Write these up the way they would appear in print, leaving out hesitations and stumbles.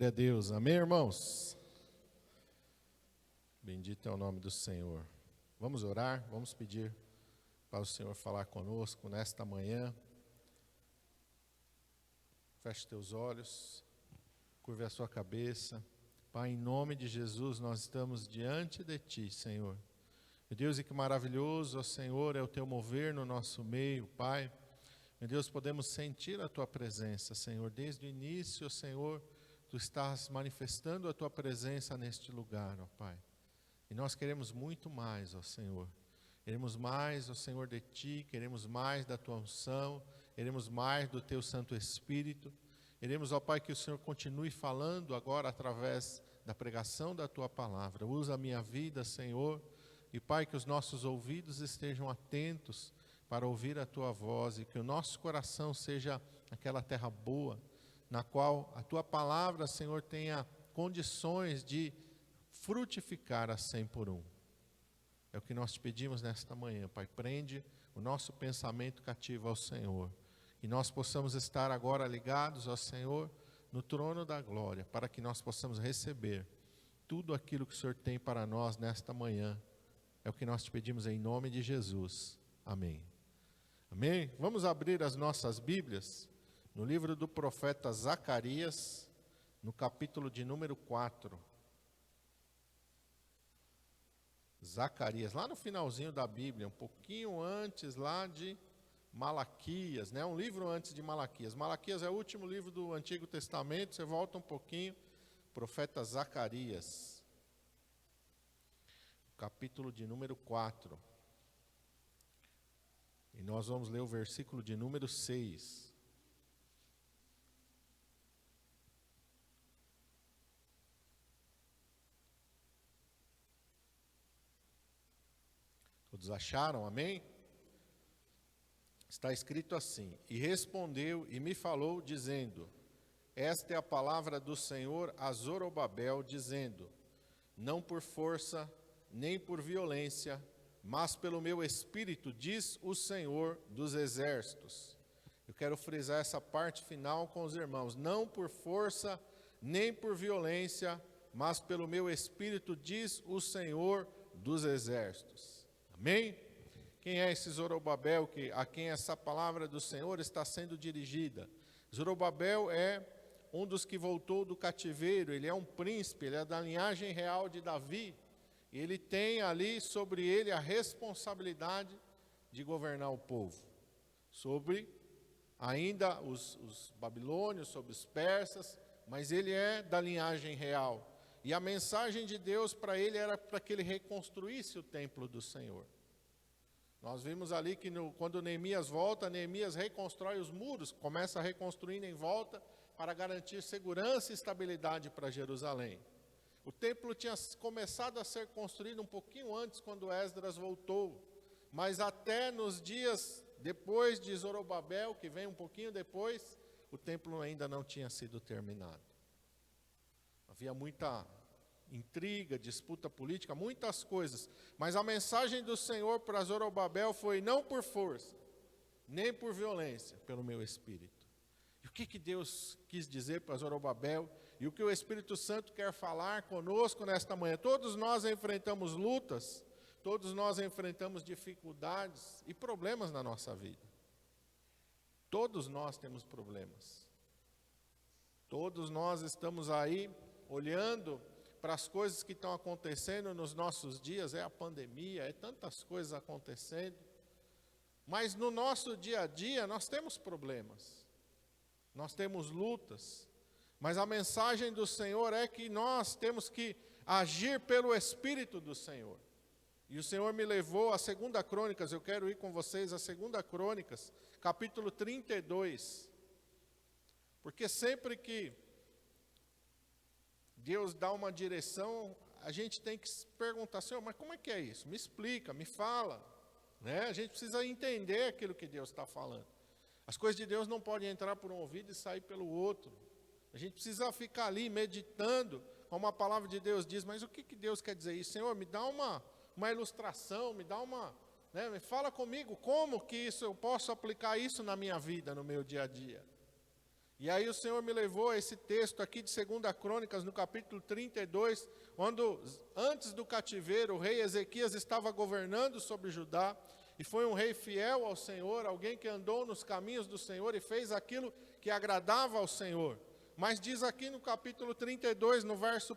Glória a Deus. Amém, irmãos? Bendito é o nome do Senhor. Vamos orar, vamos pedir para o Senhor falar conosco nesta manhã. Feche teus olhos, curve a sua cabeça. Pai, em nome de Jesus, nós estamos diante de Ti, Senhor. Meu Deus, e que maravilhoso, ó Senhor, é o Teu mover no nosso meio, Pai. Meu Deus, podemos sentir a Tua presença, Senhor. Desde o início, Senhor, Tu estás manifestando a Tua presença neste lugar, ó Pai. E nós queremos muito mais, ó Senhor. Queremos mais, ó Senhor, de Ti, queremos mais da Tua unção, queremos mais do Teu Santo Espírito. Queremos, ó Pai, que o Senhor continue falando agora através da pregação da Tua palavra. Usa a minha vida, Senhor, e Pai, que os nossos ouvidos estejam atentos para ouvir a Tua voz e que o nosso coração seja aquela terra boa, na qual a Tua palavra, Senhor, tenha condições de frutificar a 100 por 1. É o que nós te pedimos nesta manhã, Pai. Prende o nosso pensamento cativo ao Senhor. Que nós possamos estar agora ligados ao Senhor no trono da glória, para que nós possamos receber tudo aquilo que o Senhor tem para nós nesta manhã. É o que nós te pedimos em nome de Jesus. Amém. Amém? Vamos abrir as nossas Bíblias no livro do profeta Zacarias, no capítulo de número 4. Zacarias, lá no finalzinho da Bíblia, um pouquinho antes lá de Malaquias, né? Um livro antes de Malaquias. Malaquias é o último livro do Antigo Testamento, você volta um pouquinho, profeta Zacarias, capítulo de número 4. E nós vamos ler o versículo de número 6. Todos acharam? Amém? Está escrito assim: E respondeu e me falou, dizendo: Esta é a palavra do Senhor a Zorobabel, dizendo: Não por força, nem por violência, mas pelo meu Espírito, diz o Senhor dos Exércitos. Eu quero frisar essa parte final com os irmãos. Não por força, nem por violência, mas pelo meu Espírito, diz o Senhor dos Exércitos. Amém? Quem é esse Zorobabel a quem essa palavra do Senhor está sendo dirigida? Zorobabel é um dos que voltou do cativeiro, ele é um príncipe, ele é da linhagem real de Davi. E ele tem ali sobre ele a responsabilidade de governar o povo. Sobre ainda os babilônios, sobre os persas, mas ele é da linhagem real. E a mensagem de Deus para ele era para que ele reconstruísse o templo do Senhor. Nós vimos ali que quando Neemias volta, Neemias reconstrói os muros, começa a reconstruir em volta para garantir segurança e estabilidade para Jerusalém. O templo tinha começado a ser construído um pouquinho antes, quando Esdras voltou. Mas até nos dias depois de Zorobabel, que vem um pouquinho depois, o templo ainda não tinha sido terminado. Havia muita intriga, disputa política, muitas coisas. Mas a mensagem do Senhor para Zorobabel foi: não por força, nem por violência, pelo meu Espírito. E o que Deus quis dizer para Zorobabel? E o que o Espírito Santo quer falar conosco nesta manhã? Todos nós enfrentamos lutas, todos nós enfrentamos dificuldades e problemas na nossa vida. Todos nós temos problemas. Todos nós estamos aí olhando para as coisas que estão acontecendo nos nossos dias, é a pandemia, é tantas coisas acontecendo. Mas no nosso dia a dia nós temos problemas, nós temos lutas. Mas a mensagem do Senhor é que nós temos que agir pelo Espírito do Senhor. E o Senhor me levou a 2 Crônicas, eu quero ir com vocês a 2 Crônicas, capítulo 32. Porque sempre que Deus dá uma direção, a gente tem que se perguntar: Senhor, mas como é que é isso? Me explica, me fala. Né? A gente precisa entender aquilo que Deus está falando. As coisas de Deus não podem entrar por um ouvido e sair pelo outro. A gente precisa ficar ali meditando, como a palavra de Deus diz: mas o que Deus quer dizer isso? Senhor, me dá uma ilustração, me dá me fala comigo como que eu posso aplicar isso na minha vida, no meu dia a dia. E aí o Senhor me levou a esse texto aqui de 2 Crônicas, no capítulo 32, quando antes do cativeiro o rei Ezequias estava governando sobre Judá, e foi um rei fiel ao Senhor, alguém que andou nos caminhos do Senhor e fez aquilo que agradava ao Senhor. Mas diz aqui no capítulo 32, no verso 1,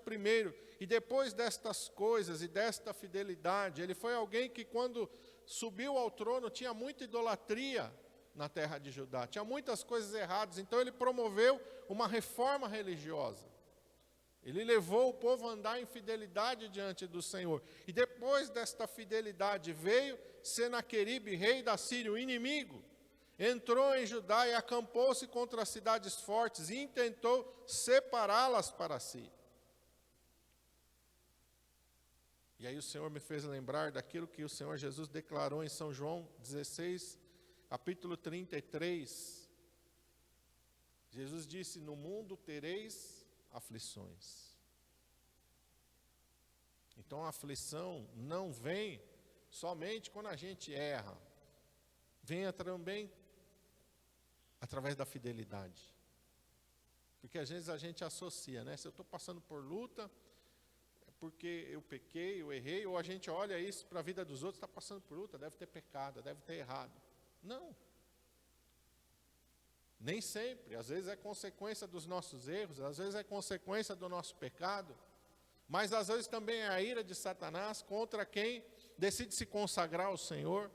e depois destas coisas e desta fidelidade, ele foi alguém que quando subiu ao trono tinha muita idolatria na terra de Judá, tinha muitas coisas erradas, então ele promoveu uma reforma religiosa. Ele levou o povo a andar em fidelidade diante do Senhor. E depois desta fidelidade veio Senaqueribe, rei da Síria, o inimigo, entrou em Judá e acampou-se contra as cidades fortes e intentou separá-las para si. E aí o Senhor me fez lembrar daquilo que o Senhor Jesus declarou em São João 16, capítulo 33. Jesus disse: no mundo tereis aflições. Então a aflição não vem somente quando a gente erra, venha também através da fidelidade. Porque às vezes a gente associa, né? Se eu estou passando por luta, é porque eu pequei, eu errei, ou a gente olha isso para a vida dos outros, está passando por luta, deve ter pecado, deve ter errado. Não. Nem sempre. Às vezes é consequência dos nossos erros, às vezes é consequência do nosso pecado, mas às vezes também é a ira de Satanás contra quem decide se consagrar ao Senhor.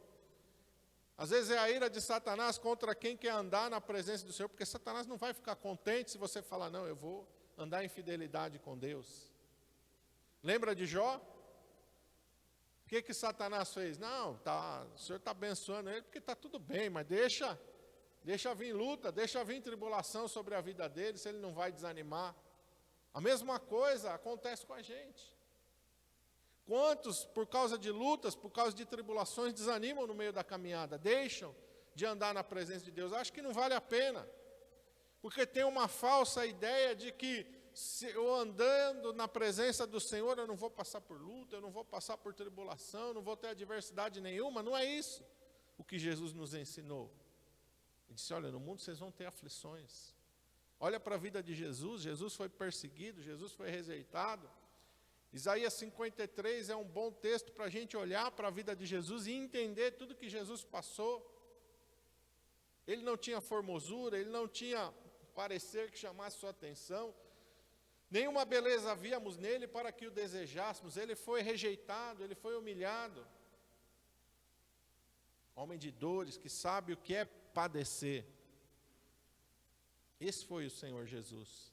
Às vezes é a ira de Satanás contra quem quer andar na presença do Senhor, porque Satanás não vai ficar contente se você falar: não, eu vou andar em fidelidade com Deus. Lembra de Jó? O que Satanás fez? Não, o Senhor está abençoando ele porque está tudo bem, mas deixa vir luta, deixa vir tribulação sobre a vida dele, se ele não vai desanimar. A mesma coisa acontece com a gente. Quantos, por causa de lutas, por causa de tribulações, desanimam no meio da caminhada, deixam de andar na presença de Deus? Acho que não vale a pena, porque tem uma falsa ideia de que se eu andando na presença do Senhor, eu não vou passar por luta, eu não vou passar por tribulação, eu não vou ter adversidade nenhuma. Não é isso o que Jesus nos ensinou. Ele disse: olha, no mundo vocês vão ter aflições. Olha para a vida de Jesus. Jesus foi perseguido, Jesus foi rejeitado. Isaías 53 é um bom texto para a gente olhar para a vida de Jesus e entender tudo que Jesus passou. Ele não tinha formosura, ele não tinha parecer que chamasse sua atenção, nenhuma beleza víamos nele para que o desejássemos. Ele foi rejeitado, ele foi humilhado. Homem de dores, que sabe o que é padecer. Esse foi o Senhor Jesus.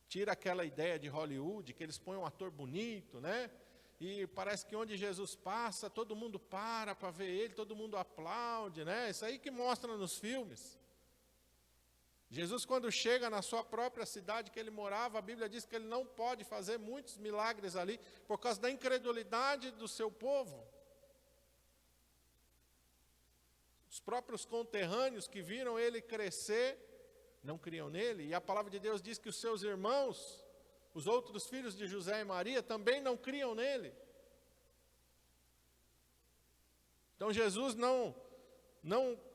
Tira aquela ideia de Hollywood, que eles põem um ator bonito, né? E parece que onde Jesus passa, todo mundo para ver ele, todo mundo aplaude, né? Isso aí que mostra nos filmes. Jesus, quando chega na sua própria cidade que ele morava, a Bíblia diz que ele não pode fazer muitos milagres ali, por causa da incredulidade do seu povo. Os próprios conterrâneos que viram ele crescer, não criam nele, e a palavra de Deus diz que os seus irmãos, os outros filhos de José e Maria, também não criam nele. Então Jesus não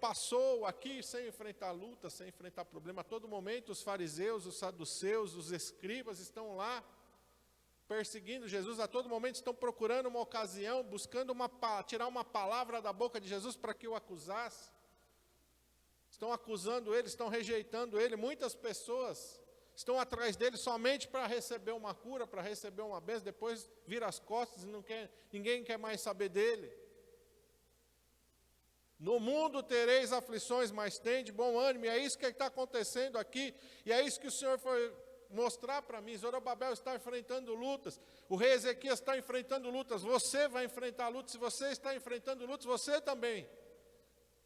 passou aqui sem enfrentar luta, sem enfrentar problema. A todo momento os fariseus, os saduceus, os escribas estão lá perseguindo Jesus, a todo momento estão procurando uma ocasião, buscando tirar uma palavra da boca de Jesus para que o acusasse. Estão acusando ele, estão rejeitando ele. Muitas pessoas estão atrás dele somente para receber uma cura, para receber uma bênção, depois vira as costas e ninguém quer mais saber dele. No mundo tereis aflições, mas tende bom ânimo. E é isso que está acontecendo aqui, e é isso que o Senhor foi mostrar para mim. Zorobabel está enfrentando lutas, o rei Ezequias está enfrentando lutas, você vai enfrentar lutas. Se você está enfrentando lutas, você também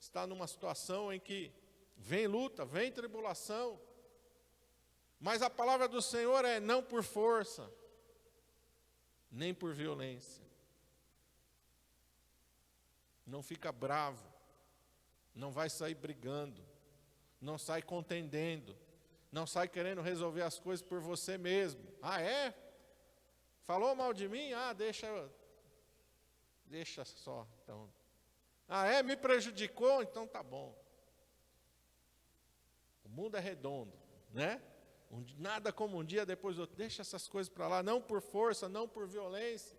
está numa situação em que vem luta, vem tribulação, mas a palavra do Senhor é: não por força, nem por violência. Não fica bravo, não vai sair brigando, não sai contendendo, não sai querendo resolver as coisas por você mesmo. Ah, é? Falou mal de mim? Ah, deixa só, então. Ah, é? Me prejudicou? Então tá bom. O mundo é redondo, né? Nada como um dia depois do outro. Deixa essas coisas para lá, não por força, não por violência.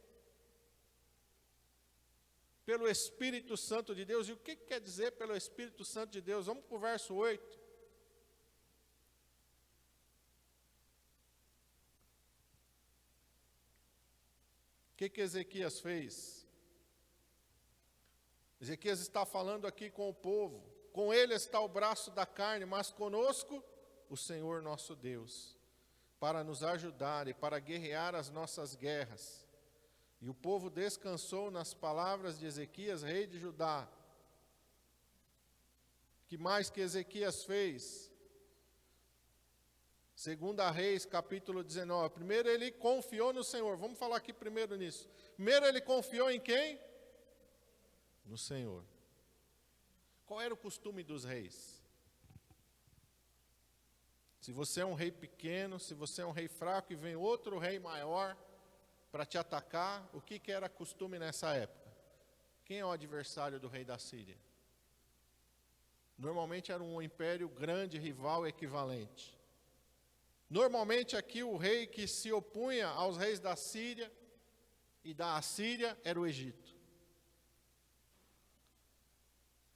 Pelo Espírito Santo de Deus. E o que quer dizer pelo Espírito Santo de Deus? Vamos para o verso 8. O que Ezequias fez? Ezequias está falando aqui com o povo. Com ele está o braço da carne, mas conosco o Senhor nosso Deus, para nos ajudar e para guerrear as nossas guerras. E o povo descansou nas palavras de Ezequias, rei de Judá. Que mais que Ezequias fez? 2 Reis, capítulo 19. Primeiro ele confiou no Senhor. Vamos falar aqui primeiro nisso. Primeiro ele confiou em quem? No Senhor. Qual era o costume dos reis? Se você é um rei pequeno, se você é um rei fraco e vem outro rei maior para te atacar, o que era costume nessa época? Quem é o adversário do rei da Síria? Normalmente era um império grande, rival, equivalente. Normalmente aqui o rei que se opunha aos reis da Síria e da Assíria era o Egito.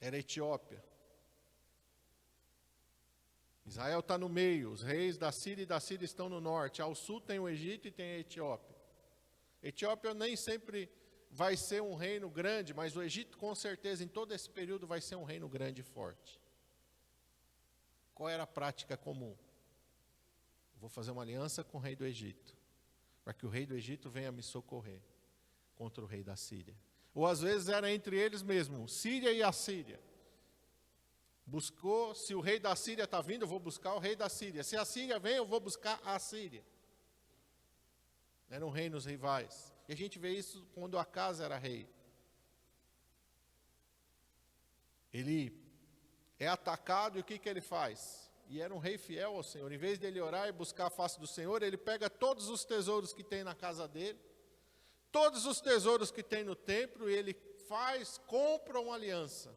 Era a Etiópia. Israel está no meio, os reis da Síria e da Síria estão no norte. Ao sul tem o Egito e tem a Etiópia. A Etiópia nem sempre vai ser um reino grande, mas o Egito com certeza em todo esse período vai ser um reino grande e forte. Qual era a prática comum? Vou fazer uma aliança com o rei do Egito, para que o rei do Egito venha me socorrer contra o rei da Síria. Ou às vezes era entre eles mesmo, Síria e Assíria. Buscou, se o rei da Síria está vindo, eu vou buscar o rei da Síria. Se a Síria vem, eu vou buscar a Síria. Eram reinos rivais. E a gente vê isso quando Acaz era rei. Ele é atacado e o que ele faz? E era um rei fiel ao Senhor. Em vez de ele orar e buscar a face do Senhor, ele pega todos os tesouros que tem na casa dele, todos os tesouros que tem no templo, e ele compra uma aliança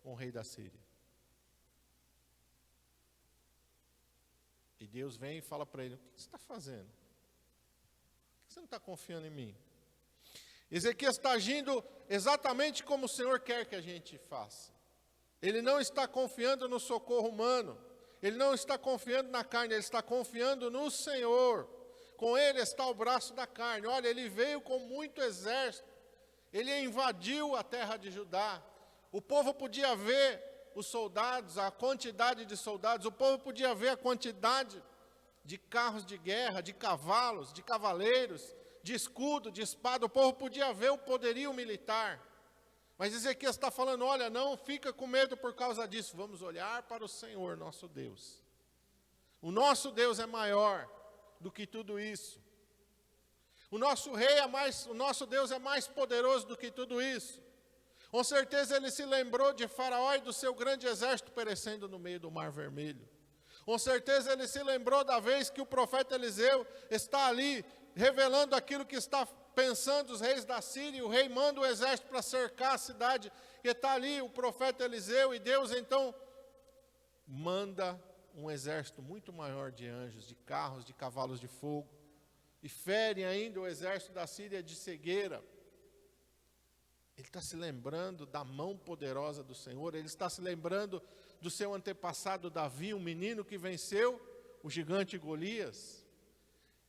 com o rei da Síria. E Deus vem e fala para ele: o que você está fazendo? Por que você não está confiando em mim? Ezequias está agindo exatamente como o Senhor quer que a gente faça. Ele não está confiando no socorro humano. Ele não está confiando na carne, ele está confiando no Senhor. Com ele está o braço da carne. Olha, ele veio com muito exército. Ele invadiu a terra de Judá. O povo podia ver os soldados, a quantidade de soldados. O povo podia ver a quantidade de carros de guerra, de cavalos, de cavaleiros, de escudo, de espada. O povo podia ver o poderio militar. Mas Ezequias está falando: olha, não fica com medo por causa disso. Vamos olhar para o Senhor, nosso Deus. O nosso Deus é maior do que tudo isso. O nosso o nosso Deus é mais poderoso do que tudo isso. Com certeza ele se lembrou de Faraó e do seu grande exército perecendo no meio do Mar Vermelho. Com certeza ele se lembrou da vez que o profeta Eliseu está ali revelando aquilo que está pensando os reis da Síria. E o rei manda o exército para cercar a cidade, e está ali o profeta Eliseu, e Deus então manda um exército muito maior de anjos, de carros, de cavalos de fogo, e fere ainda o exército da Síria de cegueira. Ele está se lembrando da mão poderosa do Senhor, ele está se lembrando do seu antepassado Davi, um menino que venceu o gigante Golias.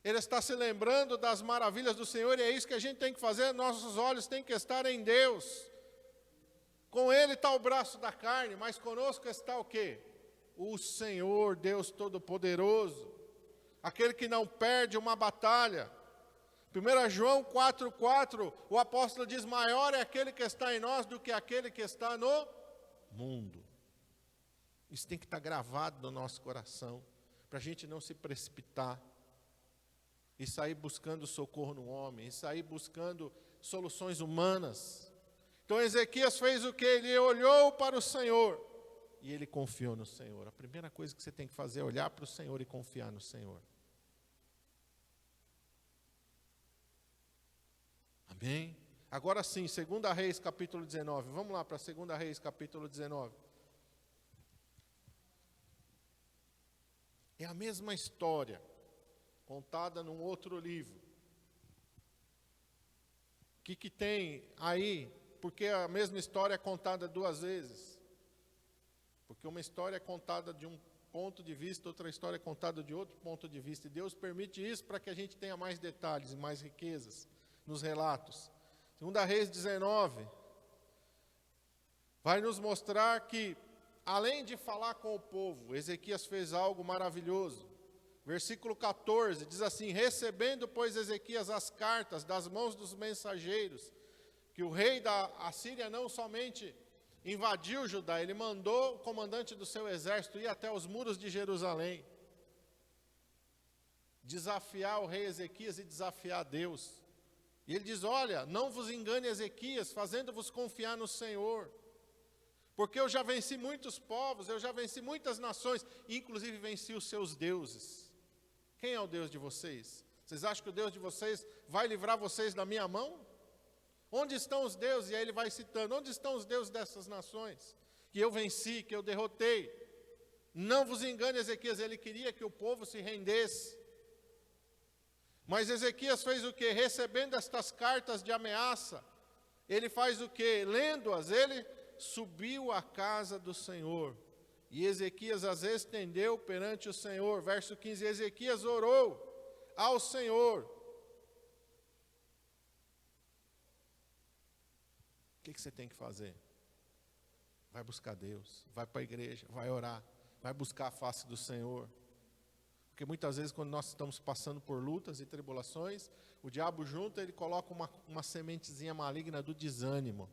Ele está se lembrando das maravilhas do Senhor, e é isso que a gente tem que fazer. Nossos olhos têm que estar em Deus. Com ele está o braço da carne, mas conosco está o quê? O Senhor, Deus Todo-Poderoso, aquele que não perde uma batalha. 1 João 4,4, o apóstolo diz: maior é aquele que está em nós do que aquele que está no mundo. Isso tem que estar gravado no nosso coração, para a gente não se precipitar e sair buscando socorro no homem, e sair buscando soluções humanas. Então Ezequias fez o que? Ele olhou para o Senhor e ele confiou no Senhor. A primeira coisa que você tem que fazer é olhar para o Senhor e confiar no Senhor. Amém? Agora sim, 2 Reis capítulo 19. Vamos lá para 2 Reis capítulo 19. É a mesma história, contada num outro livro. O que tem aí? Porque a mesma história é contada duas vezes. Porque uma história é contada de um ponto de vista, outra história é contada de outro ponto de vista. E Deus permite isso para que a gente tenha mais detalhes e mais riquezas nos relatos. 2 Reis 19 vai nos mostrar que, além de falar com o povo, Ezequias fez algo maravilhoso. Versículo 14 diz assim: recebendo, pois, Ezequias as cartas das mãos dos mensageiros, que o rei da Assíria não somente invadiu Judá, ele mandou o comandante do seu exército ir até os muros de Jerusalém, desafiar o rei Ezequias e desafiar Deus. E ele diz: olha, não vos engane, Ezequias, fazendo-vos confiar no Senhor, porque eu já venci muitos povos, eu já venci muitas nações, inclusive venci os seus deuses. Quem é o Deus de vocês? Vocês acham que o Deus de vocês vai livrar vocês da minha mão? Onde estão os deuses? E aí ele vai citando: onde estão os deuses dessas nações? Que eu venci, que eu derrotei. Não vos engane, Ezequias, ele queria que o povo se rendesse. Mas Ezequias fez o quê? Recebendo estas cartas de ameaça, ele faz o quê? Lendo-as, ele subiu à casa do Senhor. E Ezequias as estendeu perante o Senhor. Verso 15, Ezequias orou ao Senhor. O que você tem que fazer? Vai buscar Deus, vai para a igreja, vai orar, vai buscar a face do Senhor. Porque muitas vezes, quando nós estamos passando por lutas e tribulações, o diabo junta, ele coloca uma sementezinha maligna do desânimo.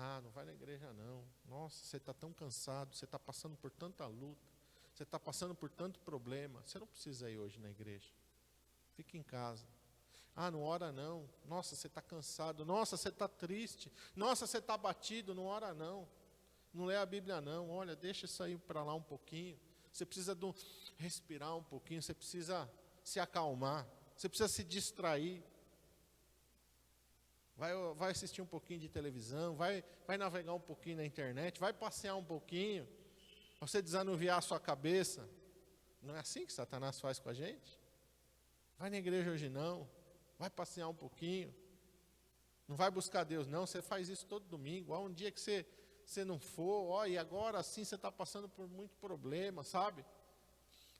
Ah, não vai na igreja não. Nossa, você está tão cansado, você está passando por tanta luta, você está passando por tanto problema. Você não precisa ir hoje na igreja. Fique em casa. Ah, não ora não. Nossa, você está cansado. Nossa, você está triste. Nossa, você está abatido. Não ora não. Não lê a Bíblia não. Olha, deixa isso aí para lá um pouquinho. Você precisa respirar um pouquinho. Você precisa se acalmar. Você precisa se distrair. Vai assistir um pouquinho de televisão, vai navegar um pouquinho na internet, vai passear um pouquinho, para você desanuviar a sua cabeça. Não é assim que Satanás faz com a gente? Vai na igreja hoje não, vai passear um pouquinho, não vai buscar Deus não, você faz isso todo domingo. Um dia que você não for, e agora sim você está passando por muito problema, sabe?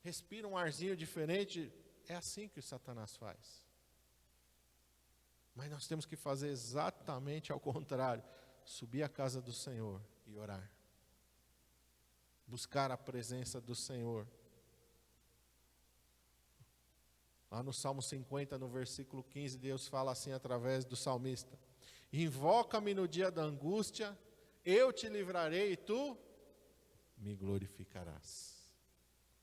Respira um arzinho diferente. É assim que o Satanás faz. Mas nós temos que fazer exatamente ao contrário. Subir à casa do Senhor e orar. Buscar a presença do Senhor. Lá no Salmo 50, no versículo 15, Deus fala assim através do salmista: invoca-me no dia da angústia, eu te livrarei e tu me glorificarás.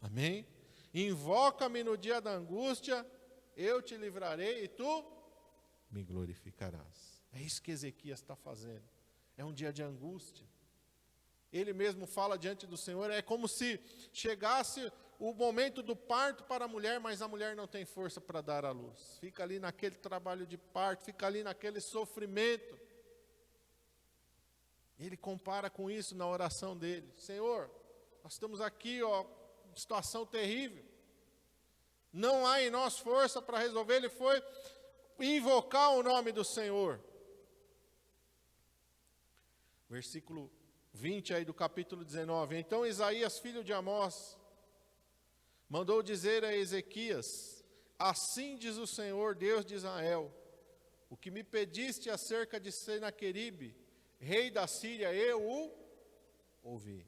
Amém? Invoca-me no dia da angústia, eu te livrarei e tu me glorificarás. É isso que Ezequias está fazendo. É um dia de angústia. Ele mesmo fala diante do Senhor, é como se chegasse o momento do parto para a mulher, mas a mulher não tem força para dar à luz. Fica ali naquele trabalho de parto, fica ali naquele sofrimento. Ele compara com isso na oração dele. Senhor, nós estamos aqui, situação terrível. Não há em nós força para resolver. Ele foi invocar o nome do Senhor. Versículo 20 aí do capítulo 19. Então Isaías, filho de Amós, mandou dizer a Ezequias: assim diz o Senhor, Deus de Israel, o que me pediste acerca de Senaqueribe, rei da Síria, eu o ouvi.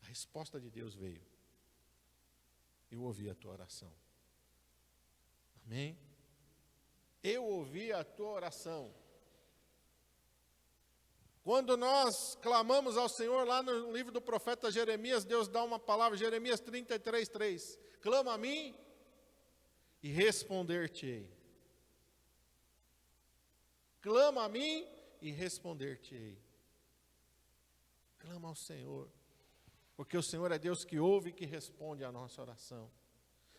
A resposta de Deus veio. Eu ouvi a tua oração. Amém? Eu ouvi a tua oração. Quando nós clamamos ao Senhor, lá no livro do profeta Jeremias, Deus dá uma palavra, Jeremias 33:3. Clama a mim e responder-te-ei. Clama a mim e responder-te-ei. Clama ao Senhor, porque o Senhor é Deus que ouve e que responde a nossa oração.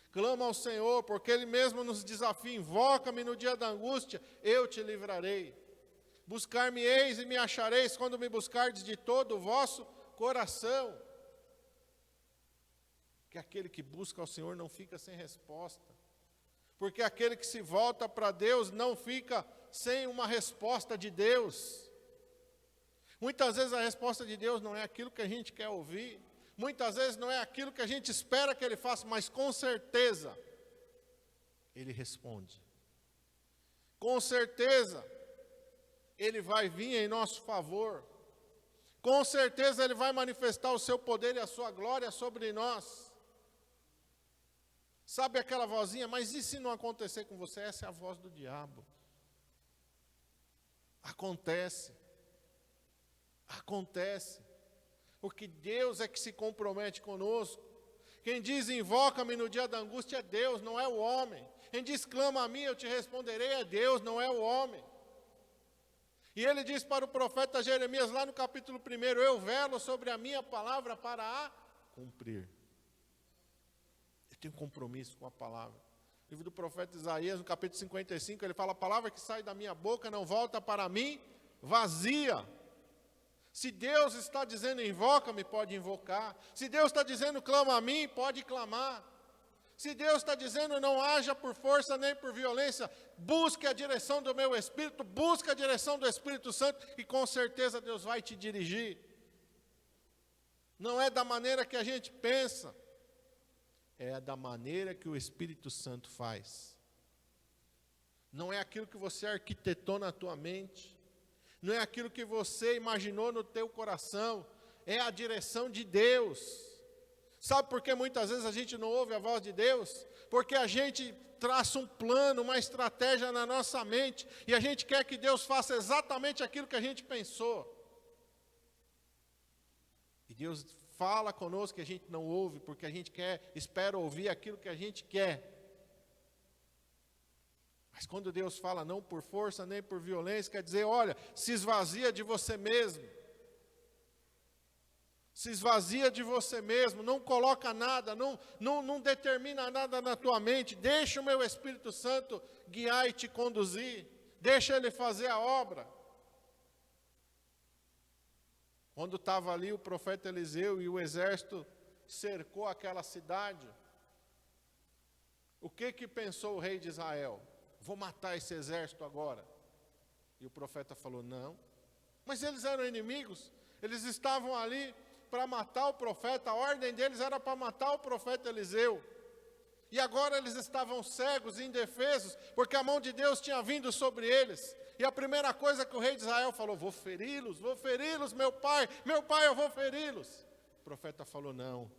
Clama ao Senhor, porque Ele mesmo nos desafia: invoca-me no dia da angústia, eu te livrarei. Buscar-me-eis e me achareis, quando me buscardes de todo o vosso coração. Que aquele que busca ao Senhor não fica sem resposta. Porque aquele que se volta para Deus não fica sem uma resposta de Deus. Muitas vezes a resposta de Deus não é aquilo que a gente quer ouvir. Muitas vezes não é aquilo que a gente espera que Ele faça, mas com certeza Ele responde. Com certeza Ele vai vir em nosso favor. Com certeza Ele vai manifestar o seu poder e a sua glória sobre nós. Sabe aquela vozinha, mas e se não acontecer com você? Essa é a voz do diabo. Acontece. Acontece. Porque Deus é que se compromete conosco. Quem diz invoca-me no dia da angústia é Deus, não é o homem. Quem diz clama a mim, eu te responderei, é Deus, não é o homem. E ele diz para o profeta Jeremias, lá no capítulo 1, eu velo sobre a minha palavra para a cumprir. Eu tenho compromisso com a palavra. O livro do profeta Isaías, no capítulo 55, ele fala, a palavra que sai da minha boca não volta para mim vazia. Se Deus está dizendo invoca-me, pode invocar. Se Deus está dizendo clama a mim, pode clamar. Se Deus está dizendo não haja por força nem por violência, busque a direção do meu Espírito, busque a direção do Espírito Santo, e com certeza Deus vai te dirigir. Não é da maneira que a gente pensa, é da maneira que o Espírito Santo faz. Não é aquilo que você arquitetou na tua mente, não é aquilo que você imaginou no teu coração, é a direção de Deus. Sabe por que muitas vezes a gente não ouve a voz de Deus? Porque a gente traça um plano, uma estratégia na nossa mente, e a gente quer que Deus faça exatamente aquilo que a gente pensou. E Deus fala conosco que a gente não ouve, porque a gente espera ouvir aquilo que a gente quer. Mas quando Deus fala não por força nem por violência, quer dizer, olha, se esvazia de você mesmo. Se esvazia de você mesmo, não coloca nada, não determina nada na tua mente. Deixa o meu Espírito Santo guiar e te conduzir. Deixa Ele fazer a obra. Quando estava ali o profeta Eliseu e o exército cercou aquela cidade, o que pensou o rei de Israel? Vou matar esse exército agora. E o profeta falou, não. Mas eles eram inimigos, eles estavam ali para matar o profeta, a ordem deles era para matar o profeta Eliseu. E agora eles estavam cegos e indefesos, porque a mão de Deus tinha vindo sobre eles. E a primeira coisa que o rei de Israel falou, vou feri-los, meu pai, eu vou feri-los. O profeta falou, não,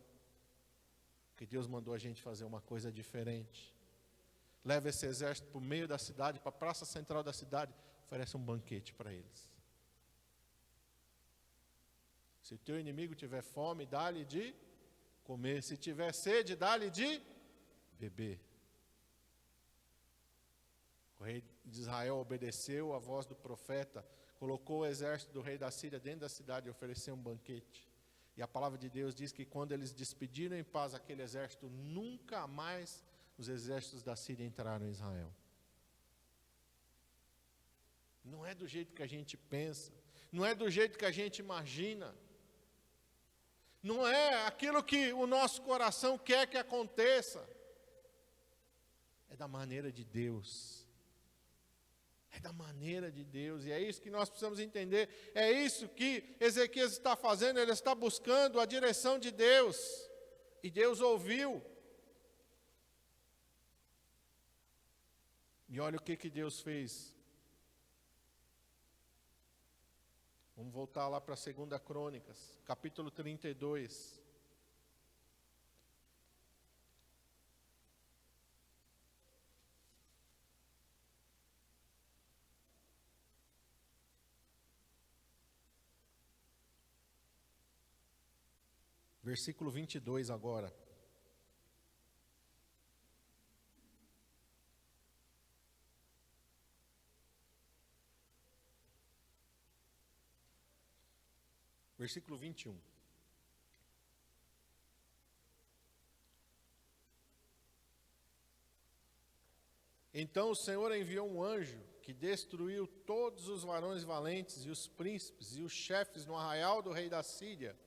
porque Deus mandou a gente fazer uma coisa diferente. Leva esse exército para o meio da cidade, para a praça central da cidade, oferece um banquete para eles. Se o teu inimigo tiver fome, dá-lhe de comer. Se tiver sede, dá-lhe de beber. O rei de Israel obedeceu a voz do profeta, colocou o exército do rei da Síria dentro da cidade e ofereceu um banquete. E a palavra de Deus diz que quando eles despediram em paz aquele exército, nunca mais os exércitos da Síria entraram em Israel. Não é do jeito que a gente pensa, não é do jeito que a gente imagina, não é aquilo que o nosso coração quer que aconteça, é da maneira de Deus. É da maneira de Deus, e é isso que nós precisamos entender, é isso que Ezequias está fazendo, ele está buscando a direção de Deus, e Deus ouviu. E olha o que Deus fez. Vamos voltar lá para 2 Crônicas, capítulo 32. Versículo 22 agora. Versículo 21. Então o Senhor enviou um anjo que destruiu todos os varões valentes e os príncipes e os chefes no arraial do rei da Síria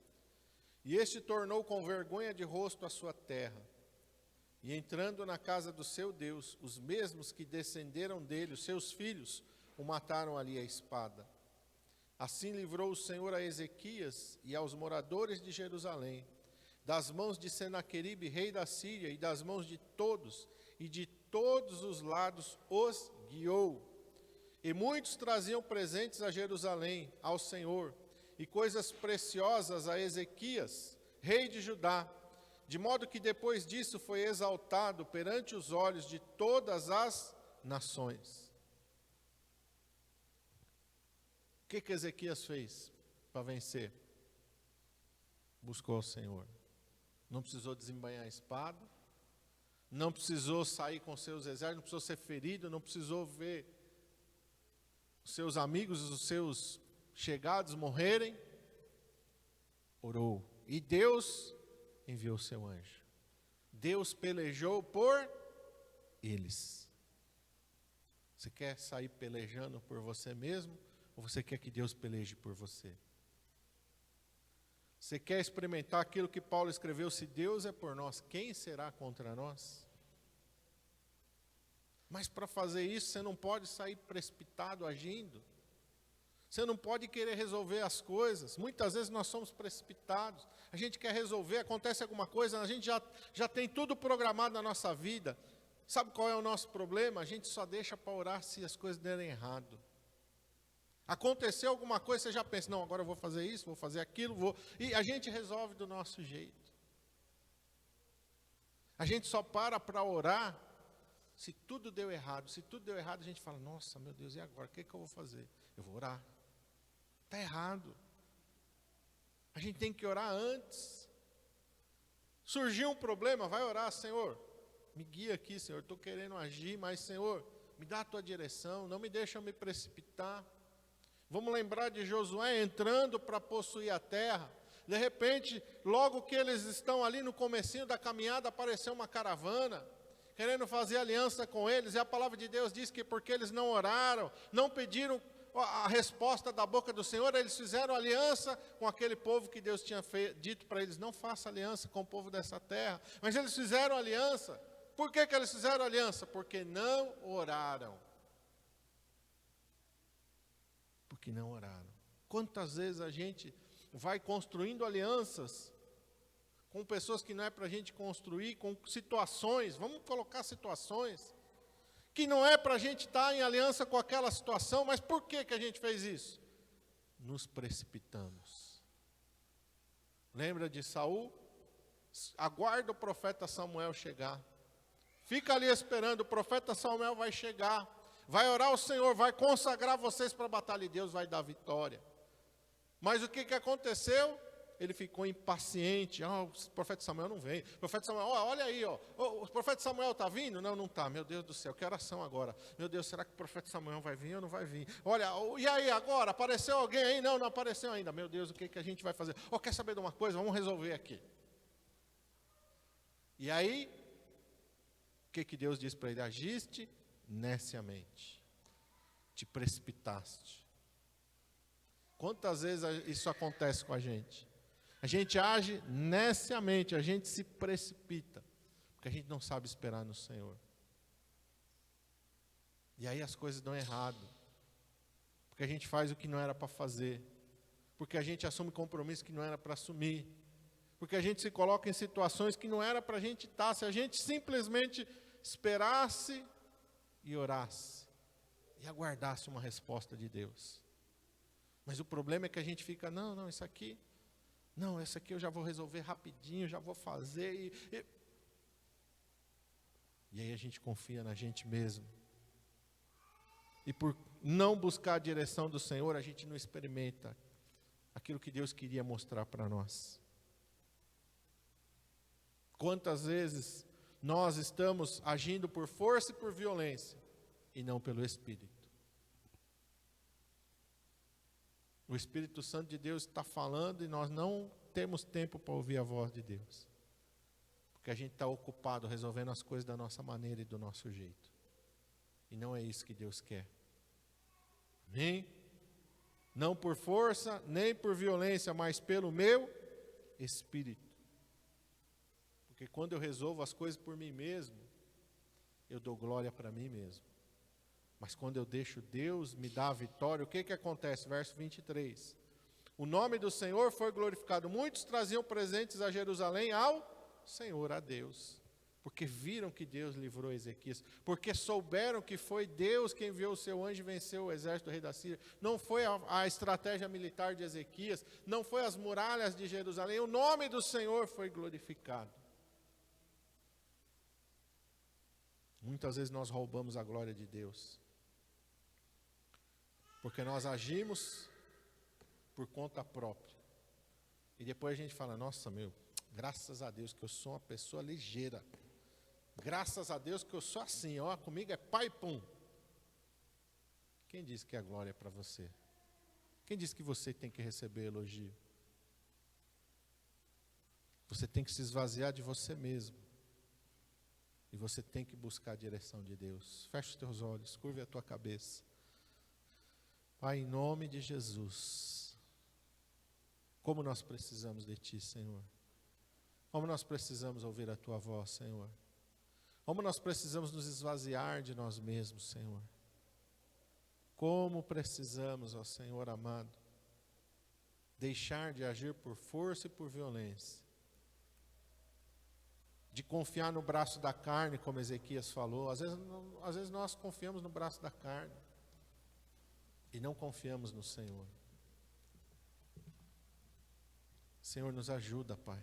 E este tornou com vergonha de rosto a sua terra. E entrando na casa do seu Deus, os mesmos que descenderam dele, os seus filhos, o mataram ali à espada. Assim livrou o Senhor a Ezequias e aos moradores de Jerusalém, das mãos de Senaqueribe, rei da Síria, e das mãos de todos, e de todos os lados os guiou. E muitos traziam presentes a Jerusalém, ao Senhor, e coisas preciosas a Ezequias, rei de Judá, de modo que depois disso foi exaltado perante os olhos de todas as nações. O que Ezequias fez para vencer? Buscou o Senhor. Não precisou desembainhar a espada, não precisou sair com seus exércitos, não precisou ser ferido, não precisou ver os seus amigos, os seus chegados morrerem. Orou. E Deus enviou o seu anjo. Deus pelejou por eles. Você quer sair pelejando por você mesmo? Ou você quer que Deus peleje por você? Você quer experimentar aquilo que Paulo escreveu? Se Deus é por nós, quem será contra nós? Mas para fazer isso, você não pode sair precipitado agindo. Você não pode querer resolver as coisas. Muitas vezes nós somos precipitados. A gente quer resolver, acontece alguma coisa, a gente já tem tudo programado na nossa vida. Sabe qual é o nosso problema? A gente só deixa para orar se as coisas derem errado. Aconteceu alguma coisa, você já pensa, não, agora eu vou fazer isso, vou fazer aquilo, e a gente resolve do nosso jeito. A gente só para orar se tudo deu errado. Se tudo deu errado, a gente fala, nossa, meu Deus, e agora? O que eu vou fazer? Eu vou orar. Está errado. A gente tem que orar antes. Surgiu um problema, vai orar, Senhor, me guia aqui, Senhor, estou querendo agir, mas, Senhor, me dá a tua direção, não me deixa eu me precipitar. Vamos lembrar de Josué entrando para possuir a terra. De repente, logo que eles estão ali no comecinho da caminhada, apareceu uma caravana, querendo fazer aliança com eles, e a palavra de Deus diz que porque eles não oraram, não pediram a resposta da boca do Senhor, eles fizeram aliança com aquele povo que Deus tinha dito para eles, não faça aliança com o povo dessa terra, mas eles fizeram aliança. Por que eles fizeram aliança? Porque não oraram. Porque não oraram. Quantas vezes a gente vai construindo alianças com pessoas que não é para a gente construir, com situações, vamos colocar situações, que não é para a gente estar em aliança com aquela situação, mas por que a gente fez isso? Nos precipitamos. Lembra de Saul? Aguarda o profeta Samuel chegar. Fica ali esperando, o profeta Samuel vai chegar, vai orar ao Senhor, vai consagrar vocês para a batalha e Deus vai dar vitória. Mas o que aconteceu? Ele ficou impaciente. O profeta Samuel não vem. O profeta Samuel, olha aí, o profeta Samuel está vindo? Não está. Meu Deus do céu, que oração agora. Meu Deus, será que o profeta Samuel vai vir ou não vai vir? Olha, e aí agora? Apareceu alguém aí? Não apareceu ainda. Meu Deus, o que a gente vai fazer? Quer saber de uma coisa? Vamos resolver aqui. E aí, o que Deus diz para ele? Agiste neciamente. Te precipitaste. Quantas vezes isso acontece com a gente? A gente age neciamente, a gente se precipita, porque a gente não sabe esperar no Senhor. E aí as coisas dão errado, porque a gente faz o que não era para fazer, porque a gente assume compromisso que não era para assumir, porque a gente se coloca em situações que não era para a gente estar, se a gente simplesmente esperasse e orasse, e aguardasse uma resposta de Deus. Mas o problema é que a gente fica, não, isso aqui eu já vou resolver rapidinho, já vou fazer. E aí a gente confia na gente mesmo. E por não buscar a direção do Senhor, a gente não experimenta aquilo que Deus queria mostrar para nós. Quantas vezes nós estamos agindo por força e por violência, e não pelo Espírito. O Espírito Santo de Deus está falando e nós não temos tempo para ouvir a voz de Deus. Porque a gente está ocupado resolvendo as coisas da nossa maneira e do nosso jeito. E não é isso que Deus quer. Amém? Não por força, nem por violência, mas pelo meu espírito. Porque quando eu resolvo as coisas por mim mesmo, eu dou glória para mim mesmo. Mas quando eu deixo Deus me dar a vitória, o que acontece? Verso 23. O nome do Senhor foi glorificado. Muitos traziam presentes a Jerusalém ao Senhor, a Deus. Porque viram que Deus livrou Ezequias. Porque souberam que foi Deus quem enviou o seu anjo e venceu o exército do rei da Síria. Não foi a estratégia militar de Ezequias. Não foi as muralhas de Jerusalém. O nome do Senhor foi glorificado. Muitas vezes nós roubamos a glória de Deus. Porque nós agimos por conta própria. E depois a gente fala, nossa, graças a Deus que eu sou uma pessoa ligeira. Graças a Deus que eu sou assim, comigo é pai pum. Quem disse que a glória é para você? Quem disse que você tem que receber elogio? Você tem que se esvaziar de você mesmo. E você tem que buscar a direção de Deus. Feche os teus olhos, curve a tua cabeça. Pai, em nome de Jesus, como nós precisamos de Ti, Senhor. Como nós precisamos ouvir a Tua voz, Senhor. Como nós precisamos nos esvaziar de nós mesmos, Senhor. Como precisamos, ó Senhor amado, deixar de agir por força e por violência. De confiar no braço da carne, como Ezequias falou. Às vezes nós confiamos no braço da carne. E não confiamos no Senhor. Senhor, nos ajuda, Pai.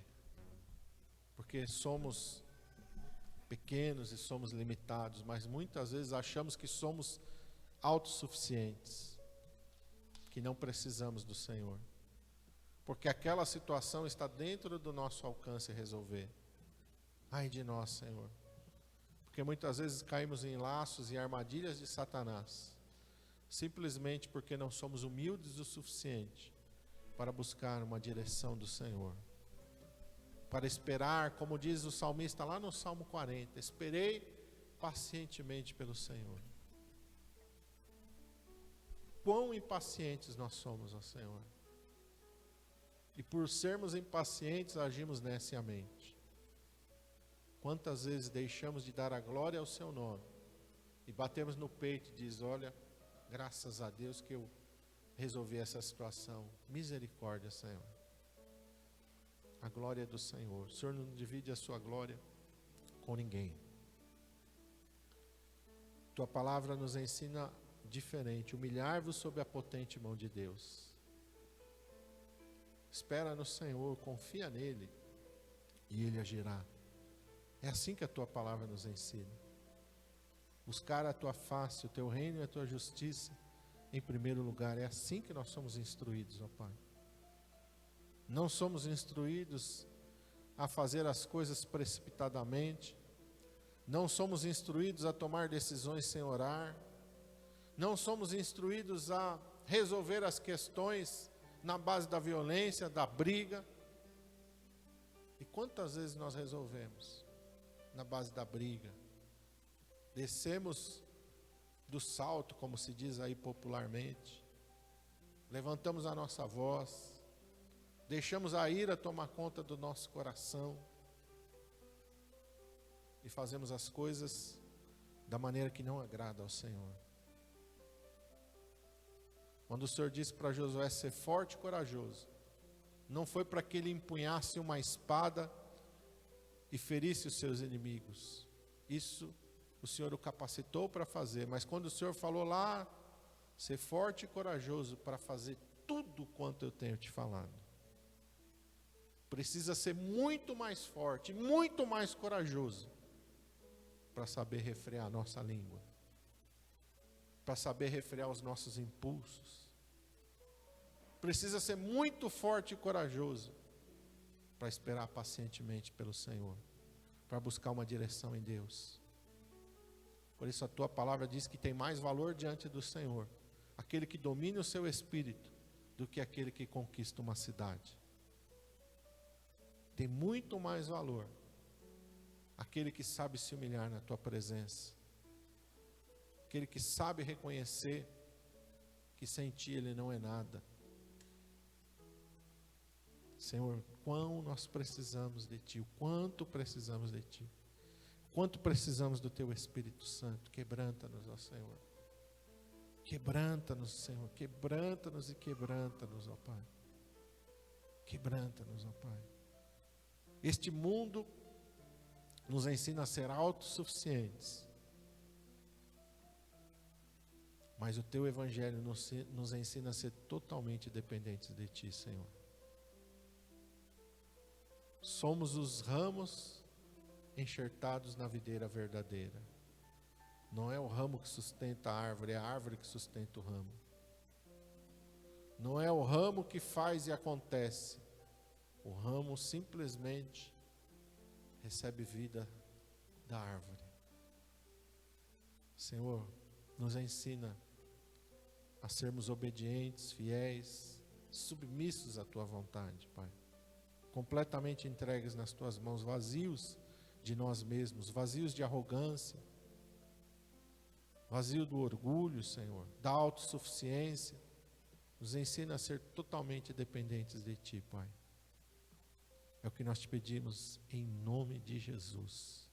Porque somos pequenos e somos limitados, mas muitas vezes achamos que somos autossuficientes, que não precisamos do Senhor. Porque aquela situação está dentro do nosso alcance resolver. Ai de nós, Senhor. Porque muitas vezes caímos em laços e armadilhas de Satanás. Simplesmente porque não somos humildes o suficiente para buscar uma direção do Senhor. Para esperar, como diz o salmista lá no Salmo 40, esperei pacientemente pelo Senhor. Quão impacientes nós somos, ó Senhor. E por sermos impacientes, agimos neciamente. Quantas vezes deixamos de dar a glória ao Seu nome e batemos no peito e diz, olha, graças a Deus que eu resolvi essa situação. Misericórdia, Senhor. A glória é do Senhor. O Senhor não divide a sua glória com ninguém. Tua palavra nos ensina diferente. Humilhar-vos sob a potente mão de Deus. Espera no Senhor, confia nele e ele agirá. É assim que a tua palavra nos ensina. Buscar a tua face, o teu reino e a tua justiça em primeiro lugar. É assim que nós somos instruídos, ó Pai. Não somos instruídos a fazer as coisas precipitadamente. Não somos instruídos a tomar decisões sem orar. Não somos instruídos a resolver as questões na base da violência, da briga. E quantas vezes nós resolvemos na base da briga? Descemos do salto, como se diz aí popularmente. Levantamos a nossa voz. Deixamos a ira tomar conta do nosso coração. E fazemos as coisas da maneira que não agrada ao Senhor. Quando o Senhor disse para Josué ser forte e corajoso, não foi para que ele empunhasse uma espada e ferisse os seus inimigos. Isso o Senhor o capacitou para fazer, mas quando o Senhor falou lá, ser forte e corajoso para fazer tudo quanto eu tenho te falado, precisa ser muito mais forte, muito mais corajoso, para saber refrear a nossa língua, para saber refrear os nossos impulsos. Precisa ser muito forte e corajoso, para esperar pacientemente pelo Senhor, para buscar uma direção em Deus. Por isso a tua palavra diz que tem mais valor diante do Senhor aquele que domina o seu espírito do que aquele que conquista uma cidade. Tem muito mais valor aquele que sabe se humilhar na tua presença, aquele que sabe reconhecer que sem ti ele não é nada. Senhor, quão nós precisamos de Ti, o quanto precisamos de Ti, quanto precisamos do Teu Espírito Santo. Quebranta-nos, ó Senhor. Quebranta-nos, Senhor. Quebranta-nos e quebranta-nos, ó Pai. Quebranta-nos, ó Pai. Este mundo nos ensina a ser autossuficientes, mas o Teu Evangelho nos ensina a ser totalmente dependentes de Ti, Senhor. Somos os ramos enxertados na videira verdadeira. Não é o ramo que sustenta a árvore, é a árvore que sustenta o ramo. Não é o ramo que faz e acontece. O ramo simplesmente recebe vida da árvore. Senhor, nos ensina a sermos obedientes, fiéis, submissos à Tua vontade, Pai. Completamente entregues nas Tuas mãos, vazios de nós mesmos, vazios de arrogância, vazio do orgulho, Senhor, da autossuficiência. Nos ensina a ser totalmente dependentes de Ti, Pai. É o que nós te pedimos em nome de Jesus.